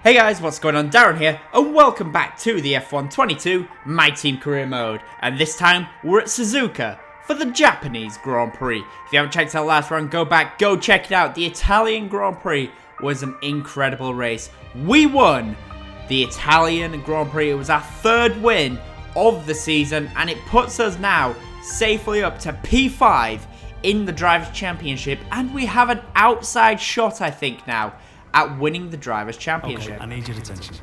Hey guys, what's going on? Darren here, and welcome back to the F1 22 My Team Career Mode. And this time, we're at Suzuka for the Japanese Grand Prix. If you haven't checked out last round, go back, go check it out. The Italian Grand Prix was an incredible race. We won the Italian Grand Prix. It was our third win of the season, and it puts us now safely up to P5 in the Drivers' Championship. And we have an outside shot, I think, now at winning the Drivers' Championship. Okay, I need your attention.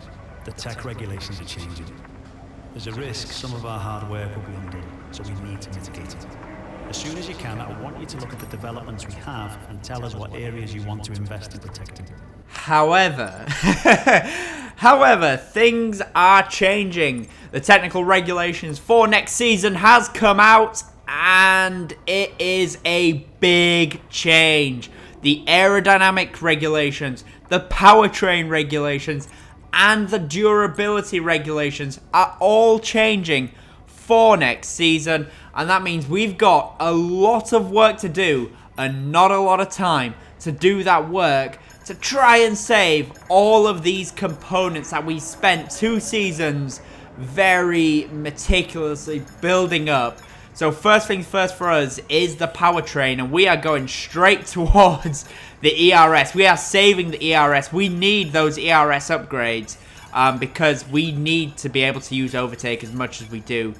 The tech regulations are changing. There's a risk some of our hard work will be undone, so we need to mitigate it. As soon as you can, I want you to look at the developments we have and tell us what areas you want to invest in protecting. However, things are changing. The technical regulations for next season has come out, and it is a big change. The aerodynamic regulations, the powertrain regulations, and the durability regulations are all changing for next season. And that means we've got a lot of work to do and not a lot of time to do that work to try and save all of these components that we spent 2 seasons very meticulously building up. So first things first for us is the powertrain, and we are going straight towards the ERS. We are saving the ERS. We need those ERS upgrades because we need to be able to use overtake as much as we do.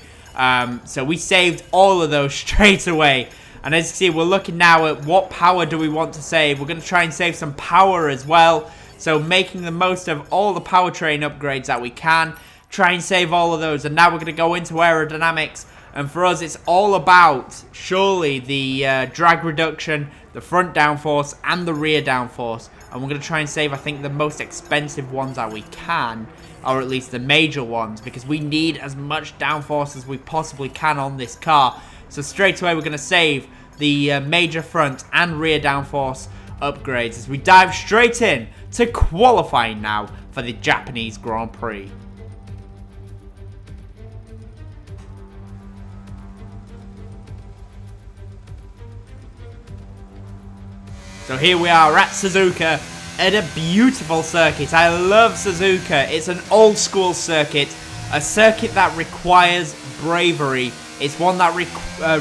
So we saved all of those straight away. And as you see, we're looking now at what power do we want to save. We're going to try and save some power as well. So making the most of all the powertrain upgrades that we can. Try and save all of those. And now we're going to go into aerodynamics. And for us, it's all about, surely, the drag reduction, the front downforce, and the rear downforce. And we're going to try and save, I think, the most expensive ones that we can, or at least the major ones, because we need as much downforce as we possibly can on this car. So straight away, we're going to save the major front and rear downforce upgrades as we dive straight in to qualifying now for the Japanese Grand Prix. So here we are at Suzuka at a beautiful circuit. I love Suzuka. It's an old school circuit, a circuit that requires bravery. It's one that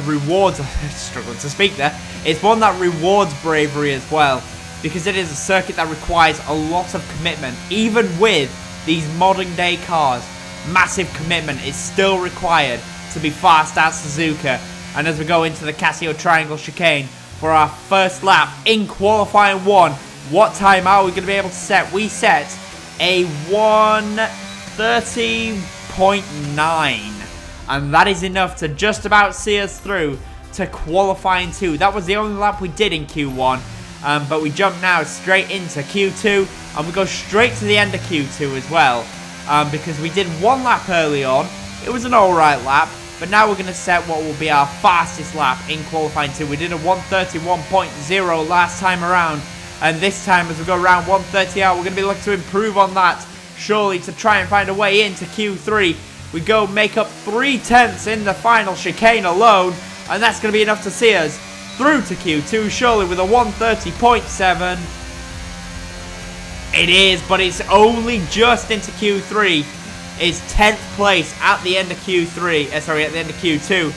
rewards, struggling to speak there, it's one that rewards bravery as well, because it is a circuit that requires a lot of commitment. Even with these modern day cars, massive commitment is still required to be fast at Suzuka. And as we go into the Casio Triangle Chicane, for our first lap in qualifying 1, what time are we going to be able to set? We set a 1:30.9, and that is enough to just about see us through to qualifying 2. That was the only lap we did in Q1, but we jump now straight into Q2, and we go straight to the end of Q2 as well, because we did 1 lap early on. It was an alright lap. But now we're going to set what will be our fastest lap in qualifying 2. We did a 1:31.0 last time around. And this time, as we go around 1:30 out, we're going to be looking to improve on that. Surely to try and find a way into Q3. We go make up 3/10 in the final chicane alone. And that's going to be enough to see us through to Q2. Surely with a 1:30.7. It is, but it's only just into Q3. Is 10th place at the end of Q3, at the end of Q2,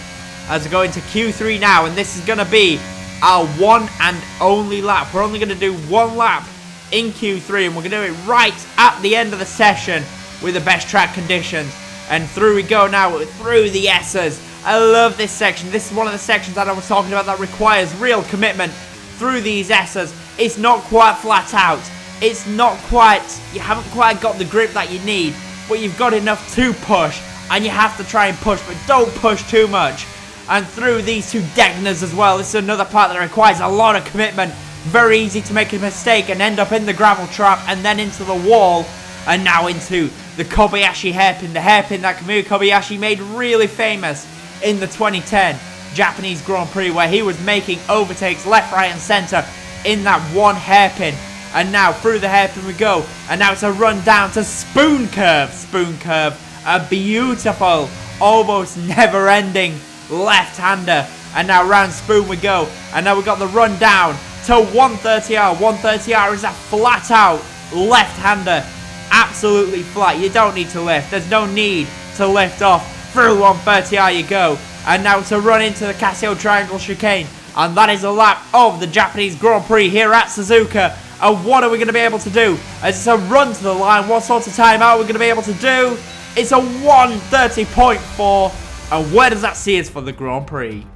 as we go into Q3 now, and this is going to be our one and only lap. We're only going to do 1 lap in Q3, and we're going to do it right at the end of the session with the best track conditions. And through we go now, through the S's. I love this section. This is one of the sections that I was talking about that requires real commitment through these S's. It's not quite flat out. It's not quite, you haven't quite got the grip that you need. But you've got enough to push, and you have to try and push, but don't push too much. And through these 2 Degnas as well, this is another part that requires a lot of commitment. Very easy to make a mistake and end up in the gravel trap, and then into the wall, and now into the Kobayashi hairpin, the hairpin that Kamui Kobayashi made really famous in the 2010 Japanese Grand Prix, where he was making overtakes left, right, and center in that one hairpin. And now through the hairpin we go. And now it's a run down to Spoon Curve. Spoon Curve. A beautiful, almost never-ending left-hander. And now round Spoon we go. And now we've got the run down to 130R. 130R is a flat-out left-hander absolutely flat. You don't need to lift. There's no need to lift off. Through 130R you go. And now to run into the Casio Triangle chicane. And that is a lap of the Japanese Grand Prix here at Suzuka. And what are we going to be able to do? As it's a run to the line, what sort of time are we going to be able to do? It's a 1:30.4. And where does that see us for the Grand Prix?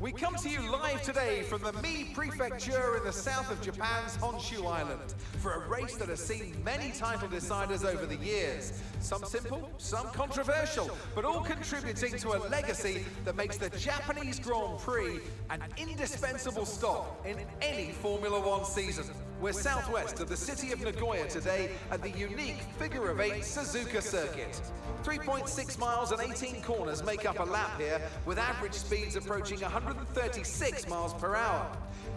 We come to you live today from the Mi Prefecture in the south of Japan's Honshu Island for a race that has seen many title deciders over the years. Some simple, some controversial, but all contributing to a legacy that makes the Japanese Grand Prix an indispensable stop in any Formula One season. We're southwest of the city of Nagoya today at the unique figure-of-8 Suzuka circuit. 3.6 miles and 18 corners make up a lap here, with average speeds approaching 136 miles per hour.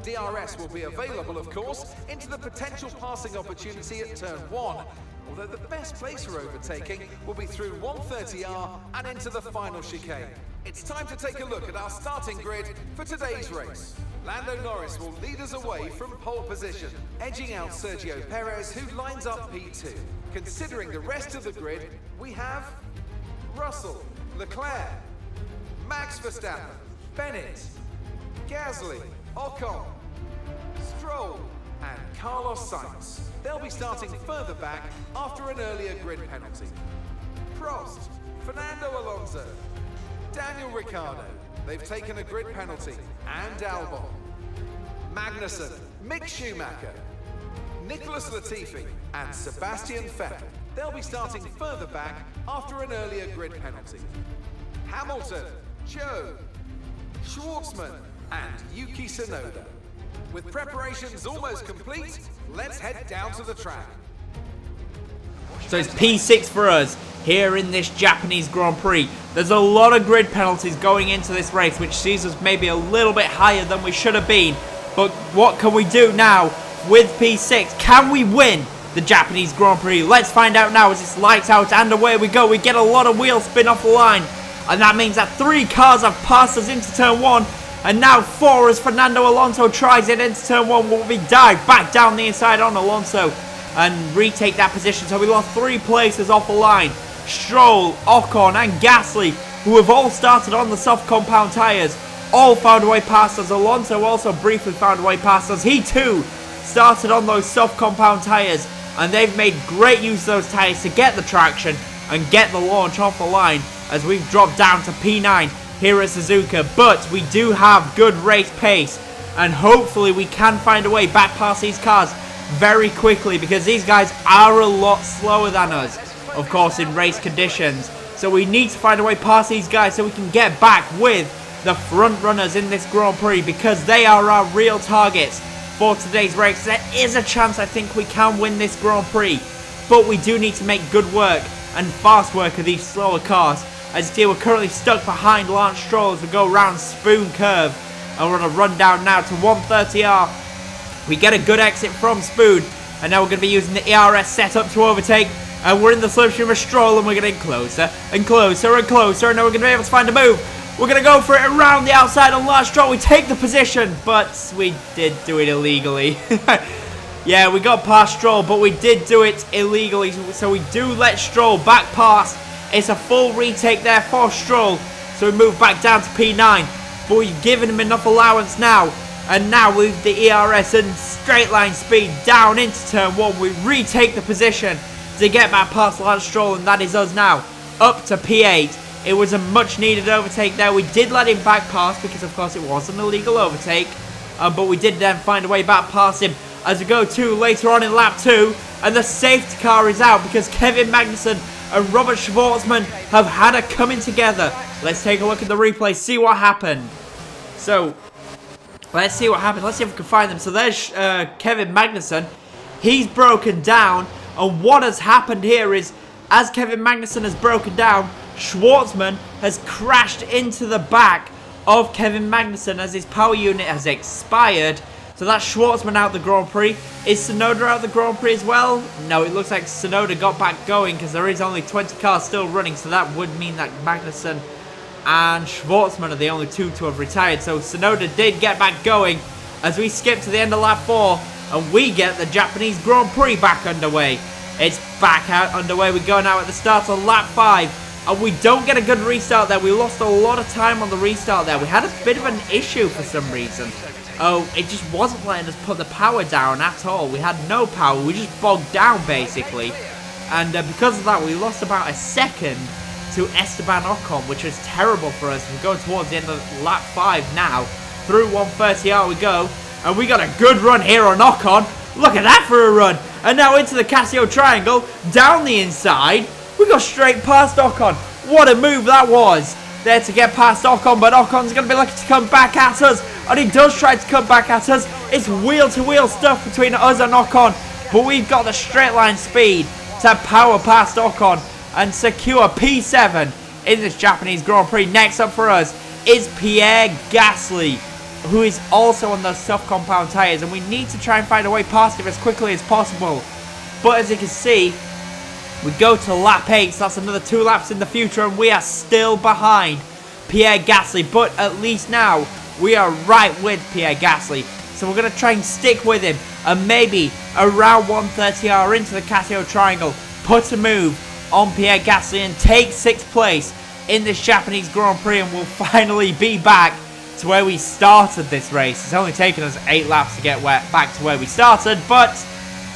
DRS will be available, of course, into the potential passing opportunity at turn 1, although the best place for overtaking will be through 130R and into the final chicane. It's time to take a look at our starting grid for today's race. Lando Norris will lead us away from pole position, edging out Sergio Perez, who lines up P2. Considering the rest of the grid, we have Russell, Leclerc, Max Verstappen, Bennett, Gasly, Ocon, Stroll, and Carlos Sainz. They'll be starting further back after an earlier grid penalty. Prost, Fernando Alonso, Daniel Ricciardo, they've taken a grid penalty, and Albon. Magnussen, Mick Schumacher, Nicholas Latifi, and Sebastian Vettel. They'll be starting further back after an earlier grid penalty. Hamilton, Joe, Schwartzman, and Yuki Tsunoda. With preparations almost complete, let's head down to the track. So it's P6 for us here in this Japanese Grand Prix. There's a lot of grid penalties going into this race, which sees us maybe a little bit higher than we should have been. But what can we do now with P6? Can we win the Japanese Grand Prix? Let's find out now as it's lights out and away we go. We get a lot of wheel spin off the line. And that means that 3 cars have passed us into turn 1. And now 4 as Fernando Alonso tries it into turn 1. Will we dive back down the inside on Alonso and retake that position? So we lost 3 places off the line. Stroll, Ocon and Gasly, who have all started on the soft compound tyres, all found a way past us. Alonso also briefly found a way past us. He too started on those soft compound tyres, and they've made great use of those tyres to get the traction and get the launch off the line as we've dropped down to P9 here at Suzuka. But we do have good race pace, and hopefully we can find a way back past these cars very quickly, because these guys are a lot slower than us, of course, in race conditions. So we need to find a way past these guys so we can get back with the front runners in this Grand Prix, because they are our real targets for today's race. There is a chance I think we can win this Grand Prix, but we do need to make good work and fast work of these slower cars. As you see, we're currently stuck behind Lance Stroll as we go around Spoon Curve, and we're on a run down now to 130R. We get a good exit from Spoon, and now we're going to be using the ERS setup to overtake, and we're in the slipstream of Stroll, and we're getting closer and closer and closer, and now we're going to be able to find a move. We're going to go for it around the outside on Lance Stroll. We take the position, but we did do it illegally. Yeah, we got past Stroll, but we did do it illegally, so we do let Stroll back past. It's a full retake there for Stroll, so we move back down to P9, but we've given him enough allowance now, and now with the ERS and straight line speed down into turn 1, we retake the position to get back past Lance Stroll, and that is us now up to P8. It was a much needed overtake there. We did let him back past because of course it was an illegal overtake, but we did then find a way back past him as we go to later on in lap 2, and the safety car is out because Kevin Magnussen and Robert Schwartzman have had a coming together. Let's take a look at the replay, see what happened. So let's see what happened. Let's see if we can find them. So there's Kevin Magnussen. He's broken down, and what has happened here is, as Kevin Magnussen has broken down, Schwartzman has crashed into the back of Kevin Magnussen as his power unit has expired. So that's Schwartzman out the Grand Prix. Is Tsunoda out the Grand Prix as well? No, it looks like Tsunoda got back going because there is only 20 cars still running. So that would mean that Magnussen and Schwartzman are the only 2 to have retired. So Tsunoda did get back going as we skip to the end of lap 4. and we get the Japanese Grand Prix back underway. It's back out underway. We go now at the start of lap 5, and we don't get a good restart there. We lost a lot of time on the restart there. We had a bit of an issue for some reason. Oh, it just wasn't letting us put the power down at all. We had no power. We just bogged down, basically. And because of that, we lost about a second to Esteban Ocon, which was terrible for us. We're going towards the end of lap 5 now. Through 130R we go. And we got a good run here on Ocon. Look at that for a run. And now into the Casio triangle. Down the inside. We go straight past Ocon. What a move that was. There to get past Ocon, but Ocon's going to be lucky to come back at us. And he does try to come back at us. It's wheel-to-wheel stuff between us and Ocon. But we've got the straight line speed to power past Ocon and secure P7 in this Japanese Grand Prix. Next up for us is Pierre Gasly, who is also on those soft compound tyres. And we need to try and find a way past him as quickly as possible. But as you can see, we go to lap 8, so that's another 2 laps in the future, and we are still behind Pierre Gasly. But at least now, we are right with Pierre Gasly. So we're going to try and stick with him, and maybe around 130R into the Casio triangle, put a move on Pierre Gasly and take 6th place in this Japanese Grand Prix, and we'll finally be back to where we started this race. It's only taken us 8 laps to get back to where we started, but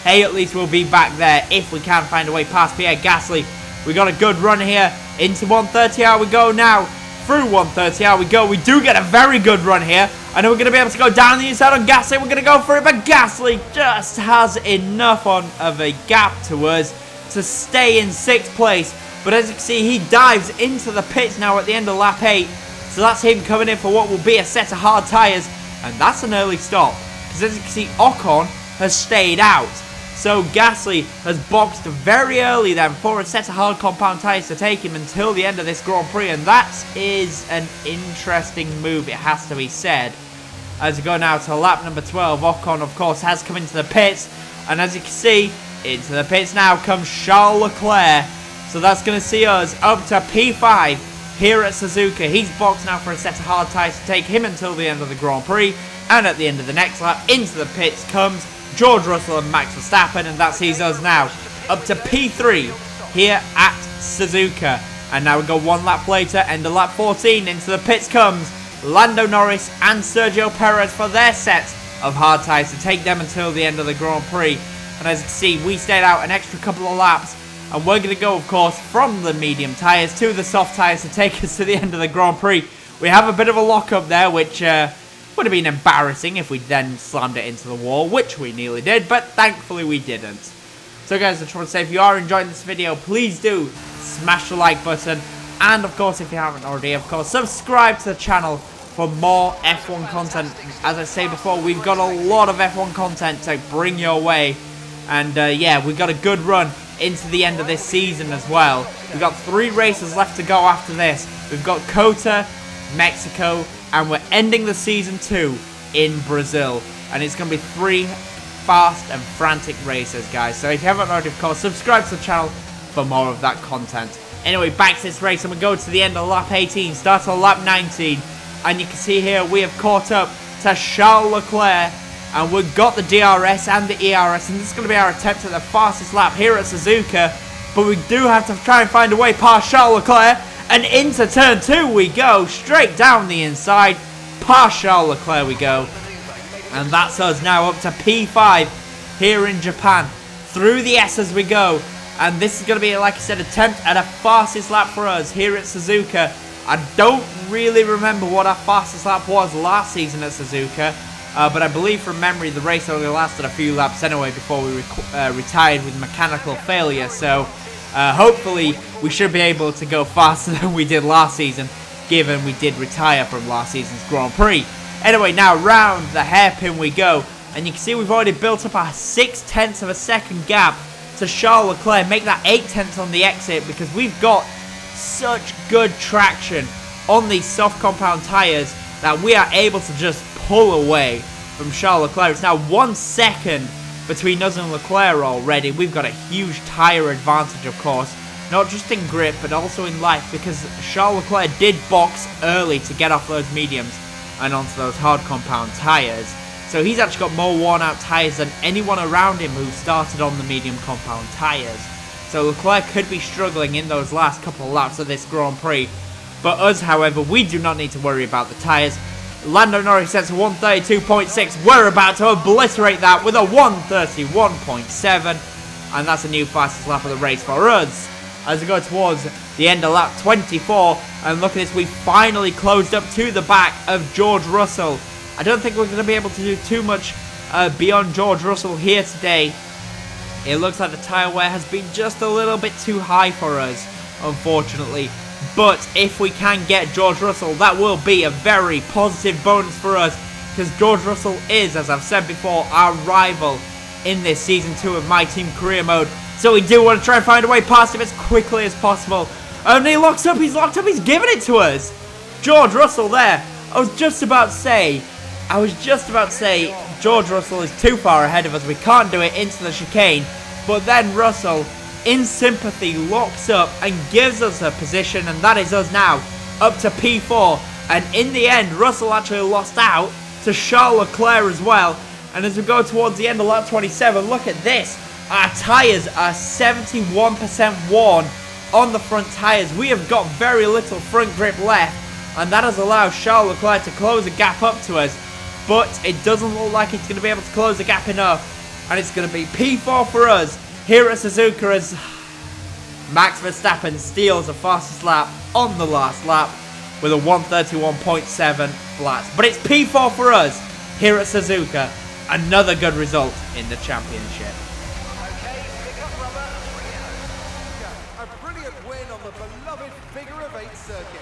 hey, at least we'll be back there if we can find a way past Pierre Gasly. We got a good run here into 130R we go now. Through 130R we go. We do get a very good run here. I know we're going to be able to go down the inside on Gasly. We're going to go for it, but Gasly just has enough of a gap to us to stay in 6th place. But as you can see, he dives into the pits now at the end of lap 8. So that's him coming in for what will be a set of hard tyres. And that's an early stop. Because as you can see, Ocon has stayed out. So Gasly has boxed very early then for a set of hard compound tyres to take him until the end of this Grand Prix. And that is an interesting move, it has to be said. As we go now to lap number 12, Ocon, of course, has come into the pits. And as you can see, into the pits now comes Charles Leclerc. So that's going to see us up to P5 here at Suzuka. He's boxed now for a set of hard tyres to take him until the end of the Grand Prix. And at the end of the next lap, into the pits comes George Russell and Max Verstappen, and that sees us now up to P3 here at Suzuka. And now we go 1 lap later, end of lap 14, into the pits comes Lando Norris and Sergio Perez for their set of hard tyres to take them until the end of the Grand Prix. And as you can see, we stayed out an extra couple of laps, and we're going to go, of course, from the medium tyres to the soft tyres to take us to the end of the Grand Prix. We have a bit of a lock-up there, which would have been embarrassing if we then slammed it into the wall, which we nearly did, but thankfully we didn't. So guys, I just want to say, if you are enjoying this video, please do smash the like button, and of course, if you haven't already, of course, subscribe to the channel for more F1 content. As I say before, we've got a lot of F1 content to bring your way, and yeah, we've got a good run into the end of this season as well. We've got 3 races left to go after this. We've got COTA, Mexico, and we're ending the season 2 in Brazil. And it's going to be 3 fast and frantic races, guys. So if you haven't already, of course, subscribe to the channel for more of that content. Anyway, back to this race, and we go to the end of lap 18, start on lap 19. And you can see here, we have caught up to Charles Leclerc. And we've got the DRS and the ERS. And this is going to be our attempt at the fastest lap here at Suzuka. But we do have to try and find a way past Charles Leclerc. And into turn 2 we go, straight down the inside, past Charles Leclerc we go. And that's us now up to P5 here in Japan. Through the S as we go. And this is going to be, like I said, attempt at a fastest lap for us here at Suzuka. I don't really remember what our fastest lap was last season at Suzuka. But I believe from memory the race only lasted a few laps anyway before we retired with mechanical failure. So hopefully we should be able to go faster than we did last season, given we did retire from last season's Grand Prix. Anyway, now round the hairpin we go, and you can see we've already built up a 0.6 of a second gap to Charles Leclerc, make that 0.8 on the exit, because we've got such good traction on these soft compound tyres that we are able to just pull away from Charles Leclerc. It's now 1 second between us and Leclerc already. We've got a huge tyre advantage, of course, not just in grip but also in life, because Charles Leclerc did box early to get off those mediums and onto those hard compound tyres. So he's actually got more worn out tyres than anyone around him who started on the medium compound tyres. So Leclerc could be struggling in those last couple of laps of this Grand Prix. But us, however, we do not need to worry about the tyres. Lando Norris sets a 132.6. We're about to obliterate that with a 131.7. And that's a new fastest lap of the race for us. As we go towards the end of lap 24. And look at this, we finally closed up to the back of George Russell. I don't think we're going to be able to do too much beyond George Russell here today. It looks like the tyre wear has been just a little bit too high for us, unfortunately. But if we can get George Russell, that will be a very positive bonus for us. Because George Russell is, as I've said before, our rival in this Season 2 of My Team Career Mode. So we do want to try and find a way past him as quickly as possible. And he locks up, he's locked up, he's giving it to us. George Russell there. I was just about to say, George Russell is too far ahead of us. We can't do it into the chicane. But then Russell, in sympathy, locks up and gives us a position. And that is us now, up to P4. And in the end, Russell actually lost out to Charles Leclerc as well. And as we go towards the end of lap 27, look at this. Our tyres are 71% worn on the front tyres. We have got very little front grip left. And that has allowed Charles Leclerc to close a gap up to us. But it doesn't look like it's going to be able to close the gap enough. And it's going to be P4 for us here at Suzuka as Max Verstappen steals the fastest lap on the last lap with a 131.7 flats. But it's P4 for us here at Suzuka. Another good result in the championship. Okay, pick up rubber. A brilliant win on the beloved Figure of 8 circuit.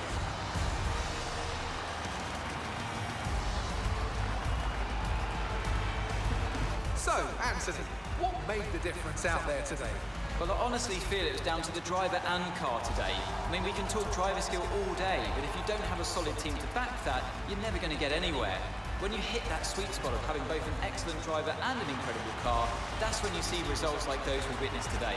So, Anthony, what made the difference out there today? Well, I honestly feel it was down to the driver and car today. I mean, we can talk driver skill all day, but if you don't have a solid team to back that, you're never going to get anywhere. When you hit that sweet spot of having both an excellent driver and an incredible car, that's when you see results like those we witnessed today.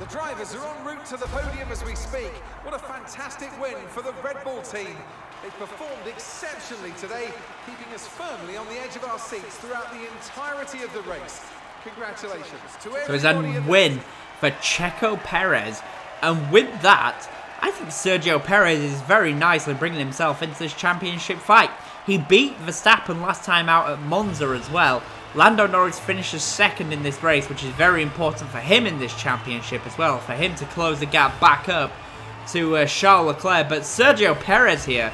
The drivers are en route to the podium as we speak. What a fantastic win for the Red Bull team. They performed exceptionally today, keeping us firmly on the edge of our seats throughout the entirety of the race. Congratulations to everybody. So it's a win for Checo Perez. And with that, I think Sergio Perez is very nicely bringing himself into this championship fight. He beat Verstappen last time out at Monza as well. Lando Norris finishes second in this race, which is very important for him in this championship as well, for him to close the gap back up to Charles Leclerc. But Sergio Perez here,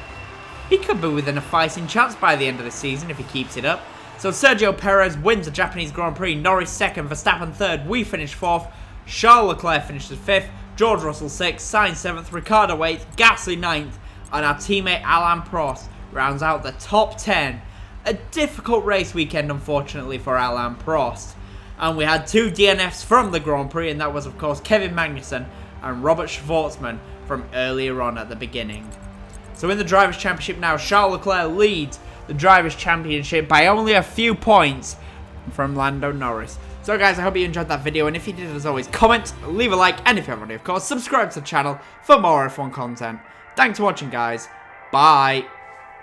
he could be within a fighting chance by the end of the season if he keeps it up. So Sergio Perez wins the Japanese Grand Prix, Norris second, Verstappen third, we finish fourth, Charles Leclerc finishes fifth, George Russell 6th, Sainz 7th, Ricciardo 8th, Gasly 9th, and our teammate Alain Prost rounds out the top 10. A difficult race weekend, unfortunately, for Alain Prost. And we had two DNFs from the Grand Prix, and that was, of course, Kevin Magnussen and Robert Schwartzman from earlier on at the beginning. So in the Drivers' Championship now, Charles Leclerc leads the Drivers' Championship by only a few points from Lando Norris. So guys, I hope you enjoyed that video, and if you did, as always, comment, leave a like, and if you haven't already, of course, subscribe to the channel for more F1 content. Thanks for watching, guys. Bye.